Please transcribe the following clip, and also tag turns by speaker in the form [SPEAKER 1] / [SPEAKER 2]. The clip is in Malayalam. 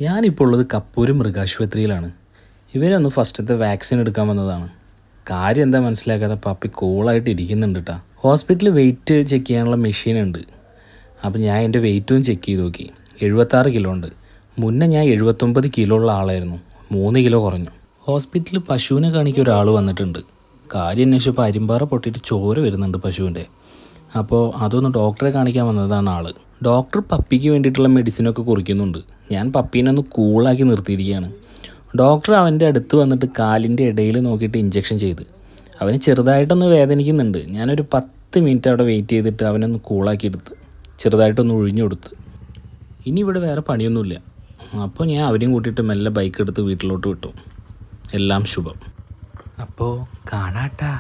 [SPEAKER 1] ഞാനിപ്പോൾ ഉള്ളത് കപ്പൂര് മൃഗാശുപത്രിയിലാണ്. ഇവരൊന്ന് ഫസ്റ്റത്തെ വാക്സിൻ എടുക്കാൻ വന്നതാണ്. കാര്യം എന്താ മനസ്സിലാക്കാതെ പപ്പി കൂളായിട്ട് ഇരിക്കുന്നുണ്ട് കേട്ടോ. ഹോസ്പിറ്റലിൽ വെയിറ്റ് ചെക്ക് ചെയ്യാനുള്ള മെഷീനുണ്ട്. അപ്പോൾ ഞാൻ എൻ്റെ വെയിറ്റും ചെക്ക് ചെയ്ത് നോക്കി. 76 കിലോ ഉണ്ട്. മുന്നേ ഞാൻ 79 കിലോ ഉള്ള ആളായിരുന്നു. 3 കിലോ കുറഞ്ഞു. ഹോസ്പിറ്റലിൽ പശുവിനെ കാണിക്കാൻ ഒരാൾ വന്നിട്ടുണ്ട്. കാര്യം അന്വേഷിച്ചപ്പോൾ അരിമ്പാറ പൊട്ടിയിട്ട് ചോര വരുന്നുണ്ട് പശുവിൻ്റെ. അപ്പോൾ അതൊന്ന് ഡോക്ടറെ കാണിക്കാൻ വന്നതാണ് ആൾ. ഡോക്ടർ പപ്പിക്ക് വേണ്ടിയിട്ടുള്ള മെഡിസിനൊക്കെ കുറിക്കുന്നുണ്ട്. ഞാൻ പപ്പീനെ ഒന്ന് കൂളാക്കി നിർത്തിയിരിക്കുകയാണ്. ഡോക്ടർ അവൻ്റെ അടുത്ത് വന്നിട്ട് കാലിൻ്റെ ഇടയിൽ നോക്കിയിട്ട് ഇഞ്ചക്ഷൻ ചെയ്ത്. അവന് ചെറുതായിട്ടൊന്ന് വേദനിക്കുന്നുണ്ട്. ഞാനൊരു 10 മിനിറ്റ് അവിടെ വെയിറ്റ് ചെയ്തിട്ട് അവനൊന്ന് കൂളാക്കി എടുത്ത് ചെറുതായിട്ടൊന്ന് ഒഴിഞ്ഞു കൊടുത്ത്. ഇനി ഇവിടെ വേറെ പണിയൊന്നുമില്ല. അപ്പോൾ ഞാൻ അവരെയും കൂട്ടിയിട്ട് മെല്ലെ ബൈക്ക് എടുത്ത് വീട്ടിലോട്ട് വിട്ടു. എല്ലാം ശുഭം. അപ്പോൾ കാണാട്ടാ.